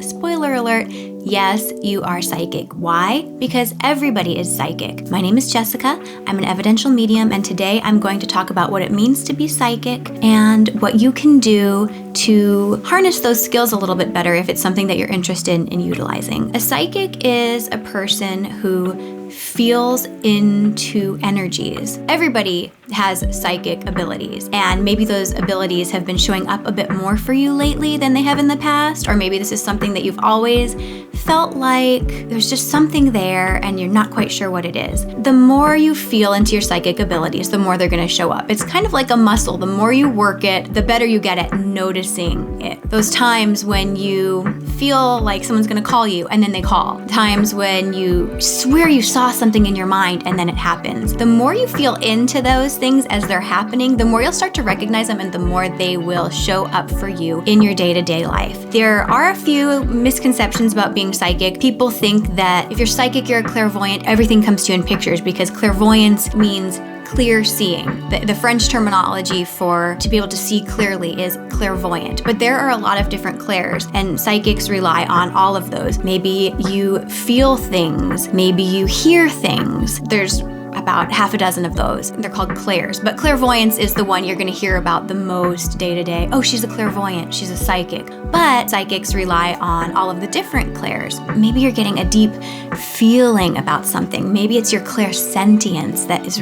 Spoiler alert, yes, you are psychic. Why? Because everybody is psychic. My name is Jessica. I'm an evidential medium, and today I'm going to talk about what it means to be psychic and what you can do to harness those skills a little bit better if it's something that you're interested in utilizing. A psychic is a person who feels into energies. Everybody has psychic abilities, and maybe those abilities have been showing up a bit more for you lately than they have in the past, or maybe this is something that you've always felt like there's just something there and you're not quite sure what it is. The more you feel into your psychic abilities, the more they're going to show up. It's kind of like a muscle. The more you work it, the better you get at noticing it. Those times when you feel like someone's going to call you and then they call. Times when you swear you saw something in your mind and then it happens. The more you feel into those things as they're happening, the more you'll start to recognize them and the more they will show up for you in your day-to-day life. There are a few misconceptions about being psychic. People think that if you're psychic, you're a clairvoyant, everything comes to you in pictures, because clairvoyance means clear seeing. The French terminology for to be able to see clearly is clairvoyant. But there are a lot of different clairs, and psychics rely on all of those. Maybe you feel things, maybe you hear things. There's about half a dozen of those. They're called clairs. But clairvoyance is the one you're going to hear about the most day to day. Oh, she's a clairvoyant, she's a psychic. But psychics rely on all of the different clairs. Maybe you're getting a deep feeling about something. Maybe it's your clairsentience that is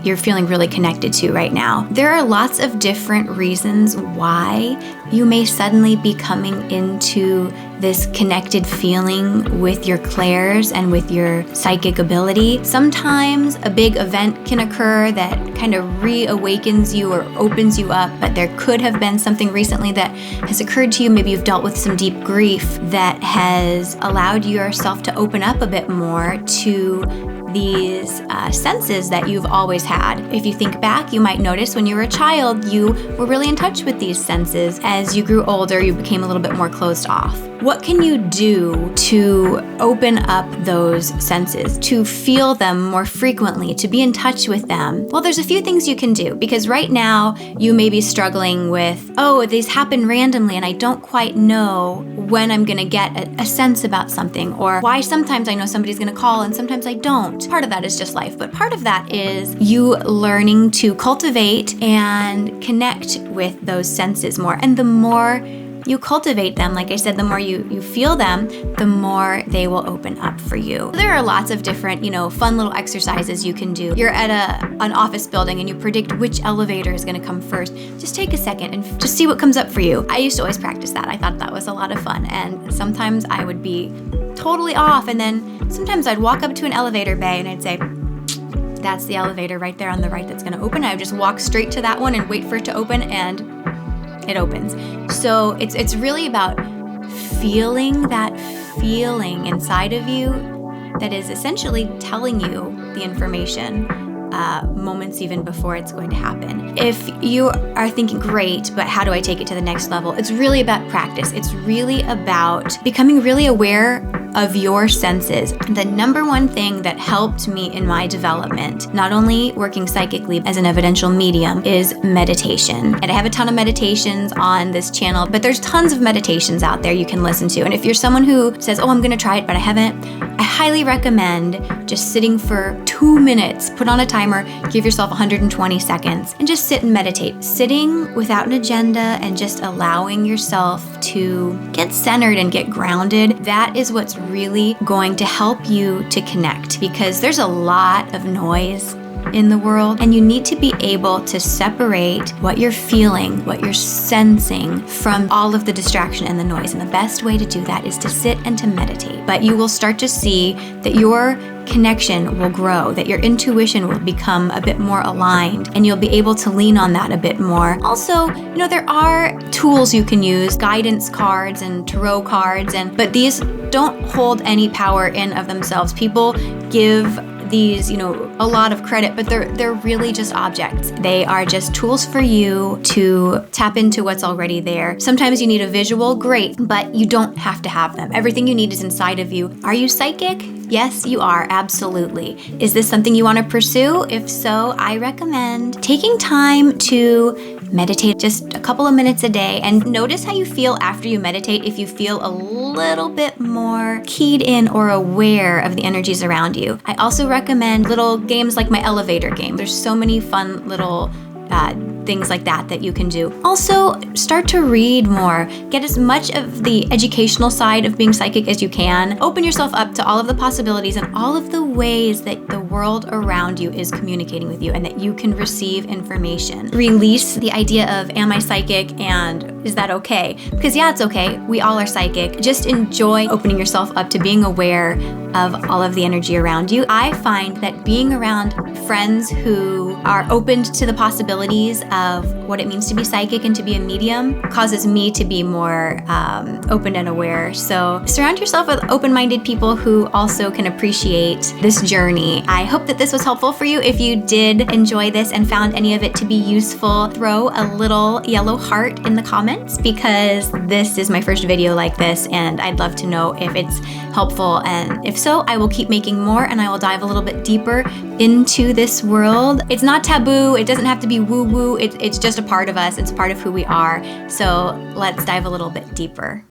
you're feeling really connected to right now. There are lots of different reasons why you may suddenly be coming into this connected feeling with your clairs and with your psychic ability. Sometimes a big event can occur that kind of reawakens you or opens you up, but there could have been something recently that has occurred to you. Maybe you've dealt with some deep grief that has allowed yourself to open up a bit more to these senses that you've always had. If you think back, you might notice when you were a child, you were really in touch with these senses. As you grew older, you became a little bit more closed off. What can you do to open up those senses, to feel them more frequently, to be in touch with them? Well, there's a few things you can do, because right now you may be struggling with, oh, these happen randomly and I don't quite know when I'm gonna get a sense about something, or why sometimes I know somebody's gonna call and sometimes I don't. Part of that is just life, but part of that is you learning to cultivate and connect with those senses more. And the more you cultivate them, like I said, the more you feel them, the more they will open up for you. There are lots of different, fun little exercises you can do. You're at an office building and you predict which elevator is going to come first. Just take a second and just see what comes up for you. I used to always practice that. I thought that was a lot of fun. And sometimes I would be totally off. And then sometimes I'd walk up to an elevator bay and I'd say, that's the elevator right there on the right that's going to open. I would just walk straight to that one and wait for it to open, and it opens. So it's really about feeling that feeling inside of you that is essentially telling you the information moments even before it's going to happen. If you are thinking, great, but how do I take it to the next level? It's really about practice. It's really about becoming really aware of your senses. The number one thing that helped me in my development, not only working psychically as an evidential medium, is meditation. And I have a ton of meditations on this channel, but there's tons of meditations out there you can listen to. And if you're someone who says, oh, I'm going to try it, but I haven't, I highly recommend just sitting for 2 minutes, put on a timer, give yourself 120 seconds, and just sit and meditate. Sitting without an agenda and just allowing yourself to get centered and get grounded, that is what's really going to help you to connect, because there's a lot of noise in the world, and you need to be able to separate what you're feeling, what you're sensing from all of the distraction and the noise. And the best way to do that is to sit and to meditate. But you will start to see that your connection will grow, that your intuition will become a bit more aligned, and you'll be able to lean on that a bit more. Also, there are tools you can use, guidance cards and tarot cards, but these don't hold any power in of themselves. People give these, a lot of credit, but they're really just objects. They are just tools for you to tap into what's already there. Sometimes you need a visual, great, but you don't have to have them. Everything you need is inside of you. Are you psychic? Yes, you are, absolutely. Is this something you want to pursue? If so, I recommend taking time to Meditate just a couple of minutes a day and notice how you feel after you meditate. If you feel a little bit more keyed in or aware of the energies around you. I also recommend little games like my elevator game. There's so many fun little things like that you can do. Also, start to read more. Get as much of the educational side of being psychic as you can. Open yourself up to all of the possibilities and all of the ways that the world around you is communicating with you and that you can receive information. Release the idea of, am I psychic and is that okay? Because yeah, it's okay. We all are psychic. Just enjoy opening yourself up to being aware of all of the energy around you. I find that being around friends who are open to the possibilities of what it means to be psychic and to be a medium causes me to be more open and aware. So surround yourself with open-minded people who also can appreciate this journey. I hope that this was helpful for you. If you did enjoy this and found any of it to be useful, throw a little yellow heart in the comments because this is my first video like this and I'd love to know if it's helpful, and if so, I will keep making more and I will dive a little bit deeper into this world. It's not taboo. It doesn't have to be woo-woo. It's just a part of us. It's a part of who we are. So let's dive a little bit deeper.